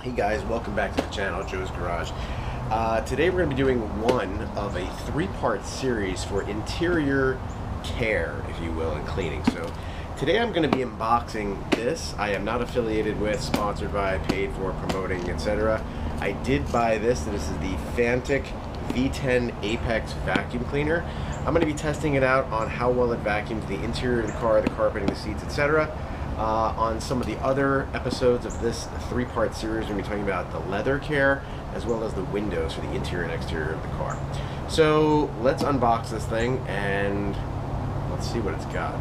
Hey guys, welcome back to the channel, Joe's Garage. Today we're going to be doing one of a three-part series for interior care, if you will, and cleaning. So today I'm going to be unboxing this. I am not affiliated with, sponsored by, paid for, promoting, etc. I did buy this. This is the Fanttik V10 Apex vacuum cleaner. I'm going to be testing it out on how well it vacuums the interior of the car, the carpeting, the seats, etc. On some of the other episodes of this three-part series, we're going to be talking about the leather care as well as the windows for the interior and exterior of the car. So let's unbox this thing and let's see what it's got.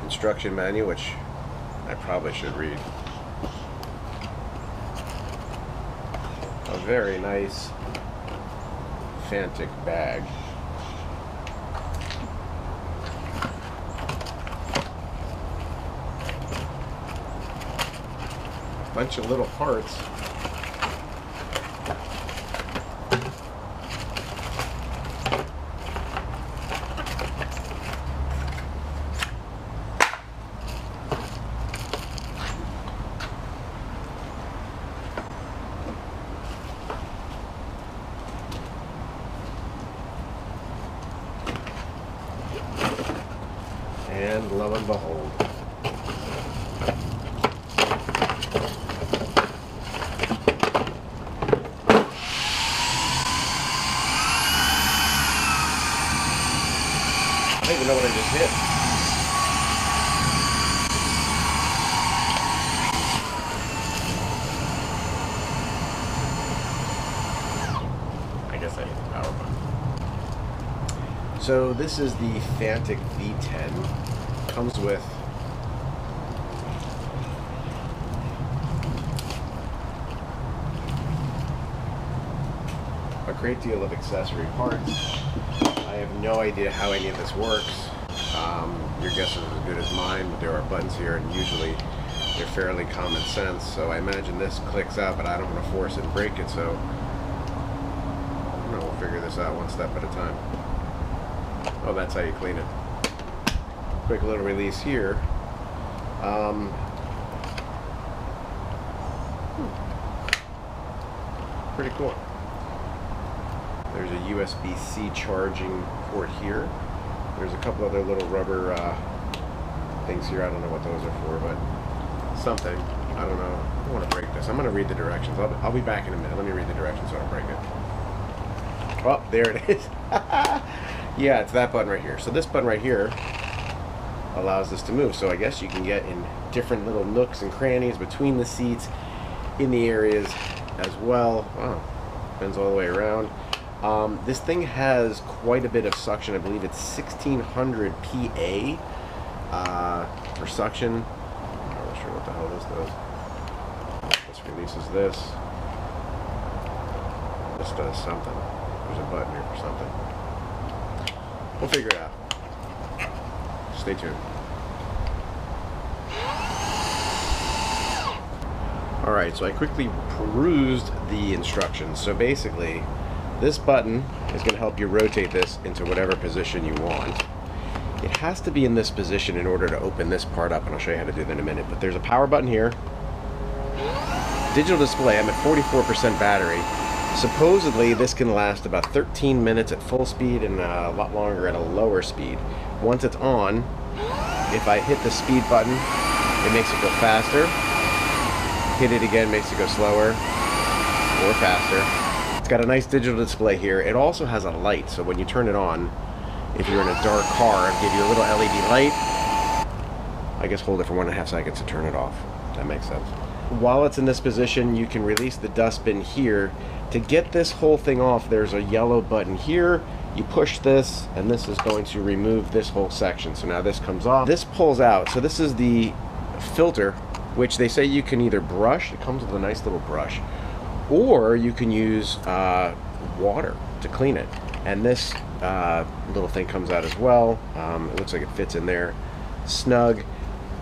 Instruction manual, which I probably should read. A very nice Fanttik bag. Bunch of little parts. And lo and behold, I don't even know what I just hit. I guess I hit the power button. So this is the Fanttik V10. Comes with a great deal of accessory parts. I have no idea how any of this works. Your guess is as good as mine, but there are buttons here and usually they're fairly common sense, so I imagine this clicks out, but I don't want to force it and break it, so we'll figure this out one step at a time. Oh, that's how you clean it. Quick little release here. Pretty cool. There's a USB-C charging port here. There's a couple other little rubber things here. I don't know what those are for, but something. I don't know. I don't want to break this. I'm going to read the directions. I'll be back in a minute. Let me read the directions so I don't break it. Oh, there it is. Yeah, it's that button right here. So this button right here allows this to move, so I guess you can get in different little nooks and crannies between the seats, in the areas as well. Wow, bends all the way around. This thing has quite a bit of suction. I believe it's 1600 PA for suction. I'm not sure what the hell this does. This releases this. This does something. There's a button here for something. We'll figure it out. Stay tuned. Alright, so I quickly perused the instructions. So basically, this button is going to help you rotate this into whatever position you want. It has to be in this position in order to open this part up, and I'll show you how to do that in a minute. But there's a power button here. Digital display, I'm at 44% battery. Supposedly, this can last about 13 minutes at full speed and a lot longer at a lower speed. Once it's on, if I hit the speed button, it makes it go faster. Hit it again, makes it go slower or faster. It's got a nice digital display here. It also has a light, so when you turn it on, if you're in a dark car, it'll give you a little LED light. I guess hold it for 1.5 seconds to turn it off. That makes sense. While it's in this position, you can release the dustbin here. To get this whole thing off, there's a yellow button here. You push this, and this is going to remove this whole section. So now this comes off. This pulls out. So this is the filter, which they say you can either brush. It comes with a nice little brush, or you can use water to clean it. And this little thing comes out as well. It looks like it fits in there snug.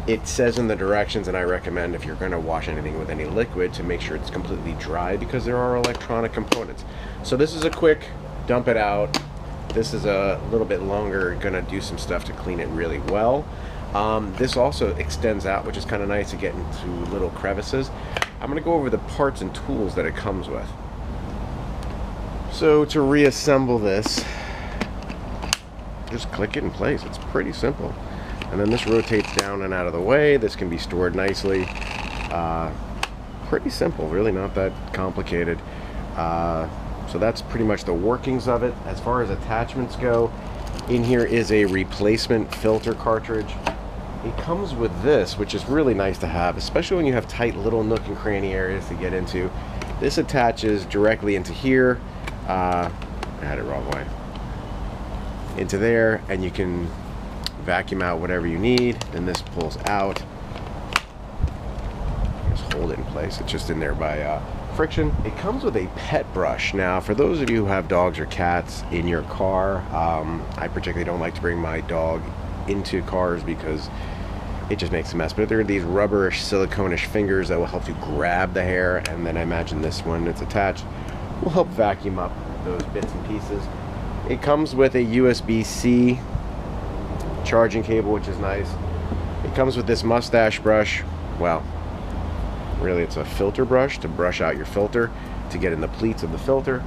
It says in the directions, and I recommend if you're going to wash anything with any liquid to make sure it's completely dry, because there are electronic components. So this is a quick dump it out. This is a little bit longer, going to do some stuff to clean it really well. This also extends out, which is kind of nice to get into little crevices. I'm going to go over the parts and tools that it comes with. So to reassemble this, just click it in place. It's pretty simple. And then this rotates down and out of the way. This can be stored nicely. Pretty simple, really not that complicated. So that's pretty much the workings of it. As far as attachments go, in here is a replacement filter cartridge. It comes with this, which is really nice to have, especially when you have tight little nook and cranny areas to get into. This attaches directly into here. I had it wrong way. Into there, and you can vacuum out whatever you need. Then this pulls out. Just hold it in place. It's just in there by friction. It comes with a pet brush. Now, for those of you who have dogs or cats in your car, I particularly don't like to bring my dog into cars because it just makes a mess. But there are these rubberish, silicone-ish fingers that will help you grab the hair, and then I imagine this one that's attached will help vacuum up those bits and pieces. It comes with a USB-C charging cable, which is nice. It comes with this mustache brush. Well, really it's a filter brush to brush out your filter, to get in the pleats of the filter.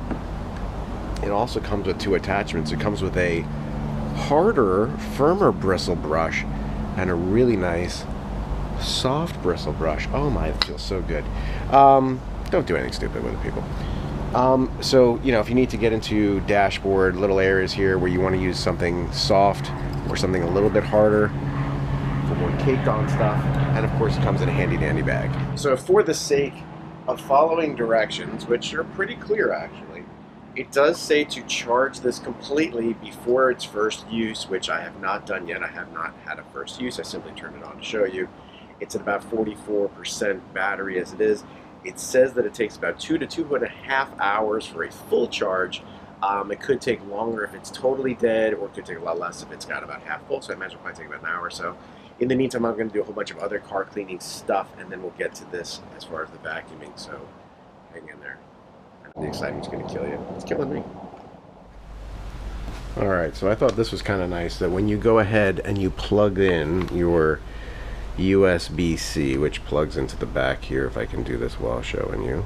It also comes with 2 attachments. It comes with a harder, firmer bristle brush and a really nice soft bristle brush. Oh my, it feels so good. Don't do anything stupid with it, people. So, you know, if you need to get into dashboard, little areas here where you want to use something soft or something a little bit harder for more caked on stuff, and of course it comes in a handy dandy bag. So for the sake of following directions, which are pretty clear actually, it does say to charge this completely before its first use, which I have not done yet. I have not had a first use. I simply turned it on to show you. It's at about 44% battery as it is. It says that it takes about 2 to 2.5 hours for a full charge. It could take longer if it's totally dead, or it could take a lot less if it's got about half full, so I imagine it'll probably take about an hour or so. In the meantime, I'm going to do a whole bunch of other car cleaning stuff, and then we'll get to this as far as the vacuuming, so hang in there. The excitement's going to kill you. It's killing me. Alright, so I thought this was kind of nice, that when you go ahead and you plug in your USB-C, which plugs into the back here, if I can do this while showing you,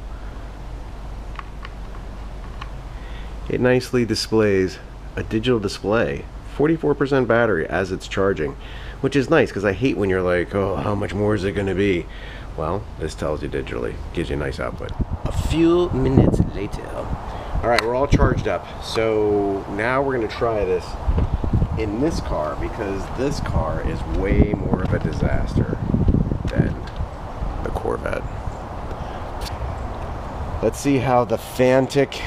it nicely displays a digital display, 44% battery as it's charging, which is nice because I hate when you're like, oh, how much more is it going to be? Well, this tells you digitally, gives you a nice output. A few minutes later. Alright, we're all charged up, so now we're going to try this in this car, because this car is way more of a disaster than the Corvette. Let's see how the Fanttik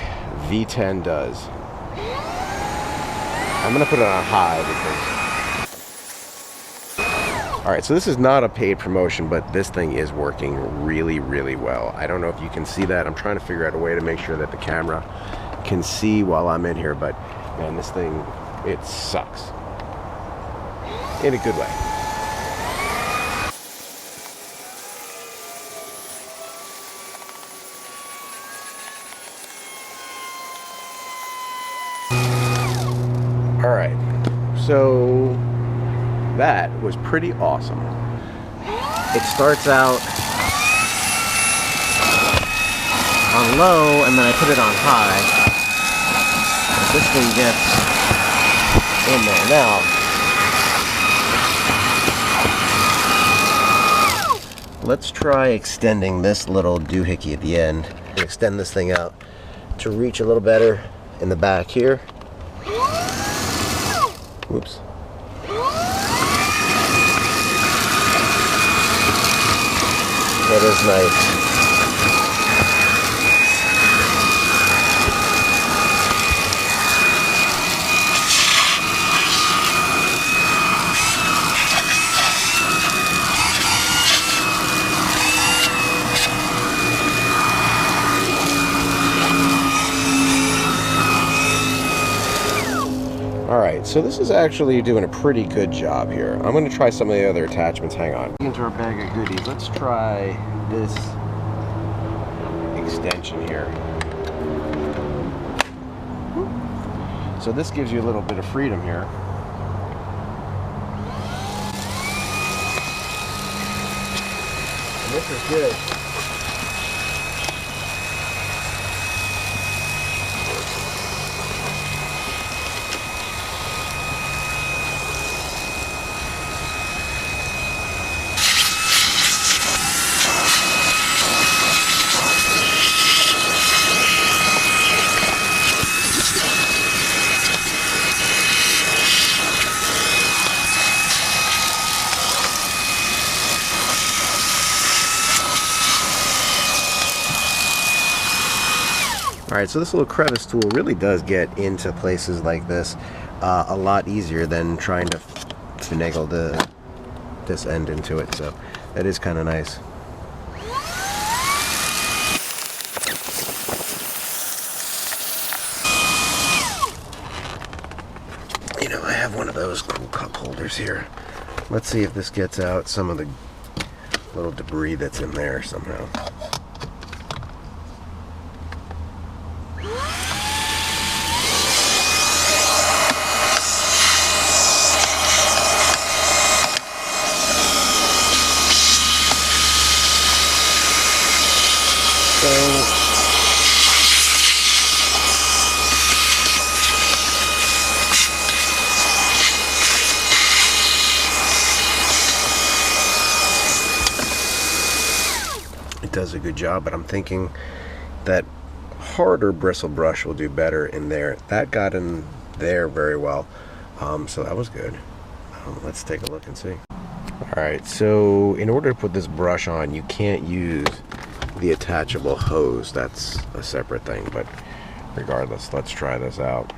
V10 does. I'm going to put it on high because... Alright, so this is not a paid promotion, but this thing is working really, really well. I don't know if you can see that. I'm trying to figure out a way to make sure that the camera can see while I'm in here, but man, this thing, it sucks. In a good way. Alright, so that was pretty awesome. It starts out on low, and then I put it on high. This thing gets in there. Now, let's try extending this little doohickey at the end. Extend this thing out to reach a little better in the back here. Oops. It is nice. Alright, so this is actually doing a pretty good job here. I'm going to try some of the other attachments. Hang on. Into our bag of goodies, let's try this extension here. So this gives you a little bit of freedom here. And this is good. Alright, so this little crevice tool really does get into places like this a lot easier than trying to finagle this end into it, so that is kind of nice. You know, I have one of those cool cup holders here. Let's see if this gets out some of the little debris that's in there somehow. It does a good job, but I'm thinking that harder bristle brush will do better in there. That got in there very well, so that was good. Let's take a look and see. Alright, so in order to put this brush on, you can't use the attachable hose. That's a separate thing, but regardless, let's try this out.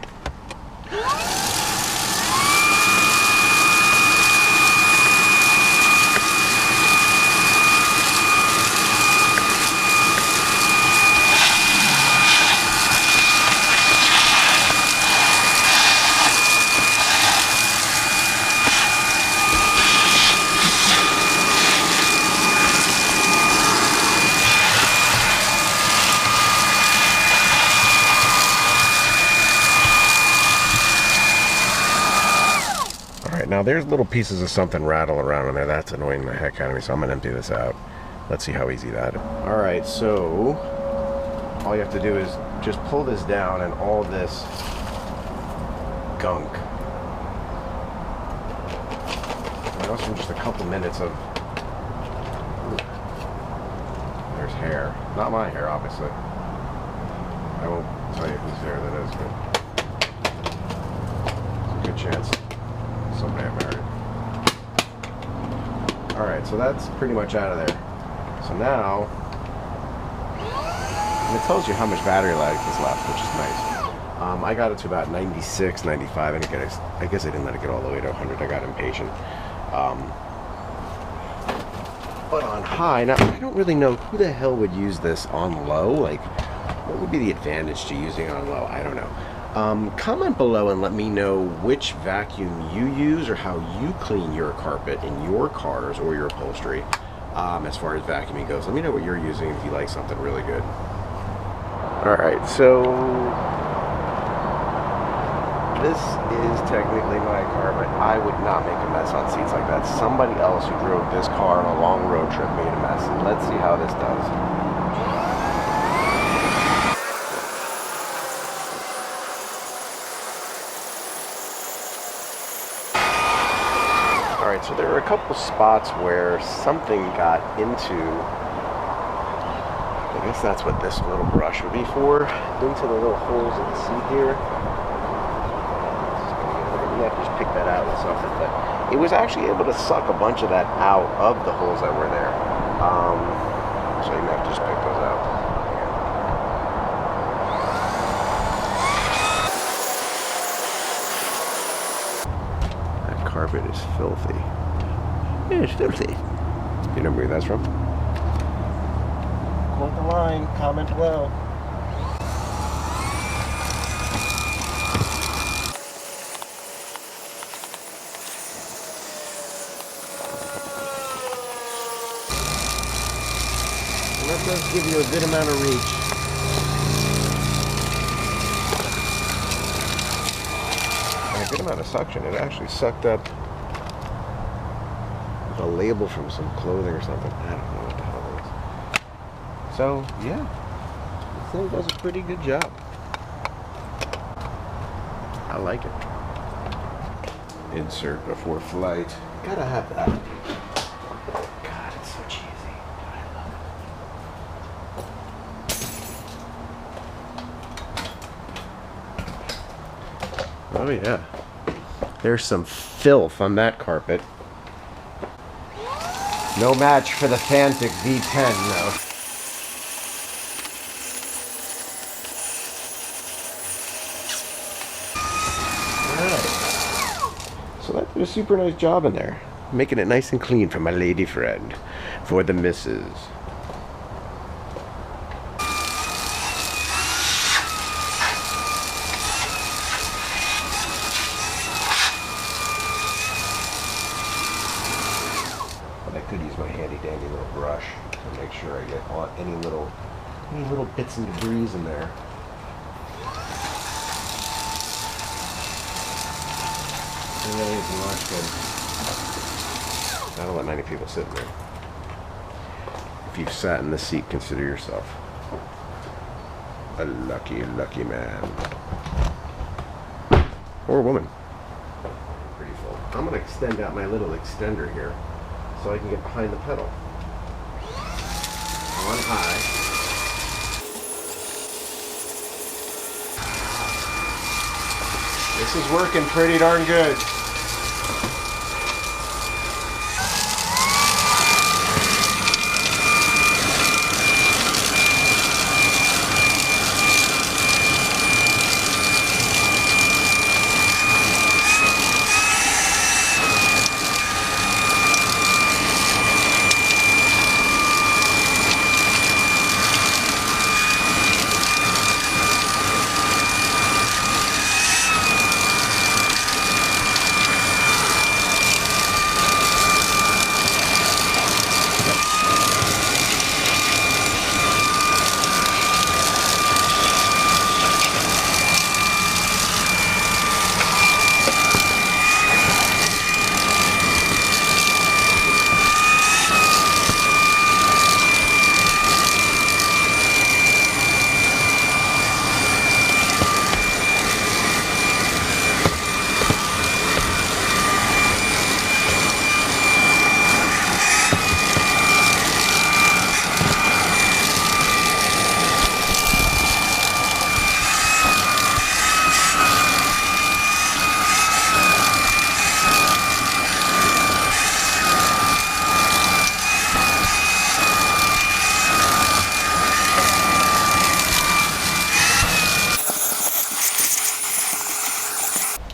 Now there's little pieces of something rattle around in there. That's annoying the heck out of me, so I'm gonna empty this out. Let's see how easy that is. Alright, so all you have to do is just pull this down and all this gunk. That was from just a couple minutes of... There's hair. Not my hair, obviously. I won't tell you whose hair that is, but there's a good chance somebody I married. Alright, so that's pretty much out of there. So now, and it tells you how much battery life is left, which is nice. I got it to about 96, 95, and I guess I didn't let it get all the way to 100. I got impatient. But on high, now I don't really know who the hell would use this on low. Like, what would be the advantage to using it on low? I don't know. Comment below and let me know which vacuum you use or how you clean your carpet in your cars or your upholstery as far as vacuuming goes. Let me know what you're using if you like something really good. Alright, so this is technically my car, but I would not make a mess on seats like that. Somebody else who drove this car on a long road trip made a mess. Let's see how this does. Alright, so there are a couple spots where something got into, I guess that's what this little brush would be for, into the little holes in the seat here. You have to just pick that out with something, but it was actually able to suck a bunch of that out of the holes that were there. So you have to just pick those out. That carpet is filthy. Yeah, it's filthy. You know where that's from? Quote the line, comment below. And that does give you a good amount of reach. And a good amount of suction. It actually sucked up a label from some clothing or something. I don't know what the hell it is. So, yeah. This thing does a pretty good job. I like it. Insert before flight. Gotta have that. God, it's so cheesy. I love it. Oh yeah. There's some filth on that carpet. No match for the Fanttik V10 though. Alright. So that did a super nice job in there. Making it nice and clean for my lady friend. For the missus. I could use my handy dandy little brush to make sure I get any little bits and debris in there. It really isn't much good. I don't let many people sit in there. If you've sat in this seat, consider yourself a lucky, lucky man. Or woman. Pretty full. I'm going to extend out my little extender here, so I can get behind the pedal. On high. This is working pretty darn good.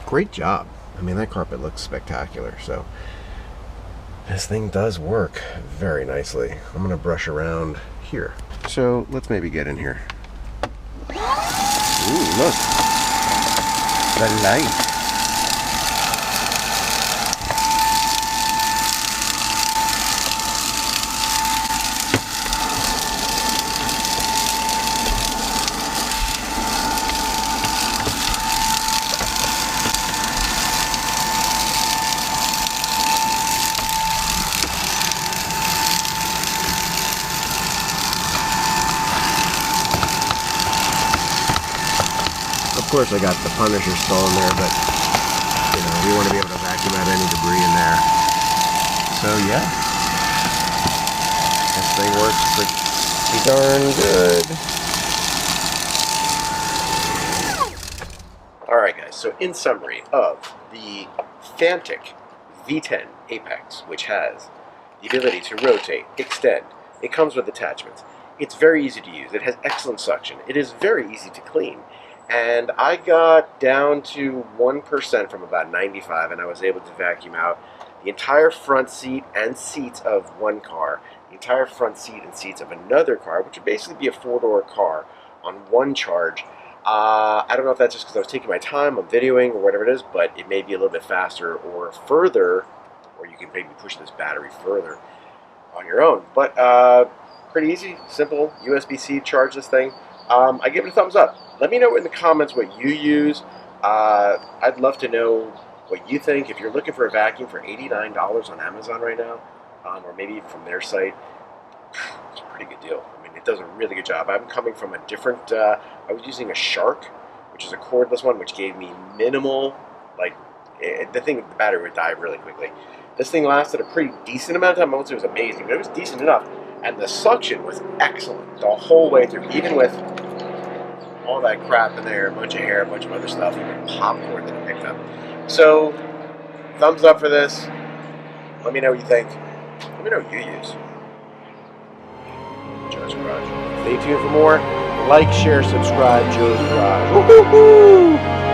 Great job. I mean, that carpet looks spectacular, so this thing does work very nicely. I'm gonna brush around here. So let's maybe get in here. Ooh, look. The light. Of course I got the Punisher stall in there, but you know, you want to be able to vacuum out any debris in there. So yeah, this thing works pretty darn good. Alright guys, so in summary of the Fanttik V10 Apex, which has the ability to rotate, extend, It comes with attachments. It's very easy to use. It has excellent suction. It is very easy to clean. And I got down to 1% from about 95, and I was able to vacuum out the entire front seat and seats of one car, the entire front seat and seats of another car, which would basically be a four-door car on one charge. I don't know if that's just because I was taking my time, I'm videoing or whatever it is, but it may be a little bit faster or further, or you can maybe push this battery further on your own. But pretty easy, simple, USB-C, charge this thing. I give it a thumbs up. Let me know in the comments what you use. I'd love to know what you think. If you're looking for a vacuum for $89 on Amazon right now, or maybe even from their site, it's a pretty good deal. I mean, it does a really good job. I'm coming from a different, I was using a Shark, which is a cordless one, which gave me minimal, like, the battery would die really quickly. This thing lasted a pretty decent amount of time. I won't say it was amazing, but it was decent enough. And the suction was excellent the whole way through, even with all that crap in there, a bunch of hair, a bunch of other stuff, even popcorn that it picked up. So, thumbs up for this. Let me know what you think. Let me know what you use. Joe's Garage. Stay tuned for more. Like, share, subscribe. Joe's Garage. Woo-hoo-hoo!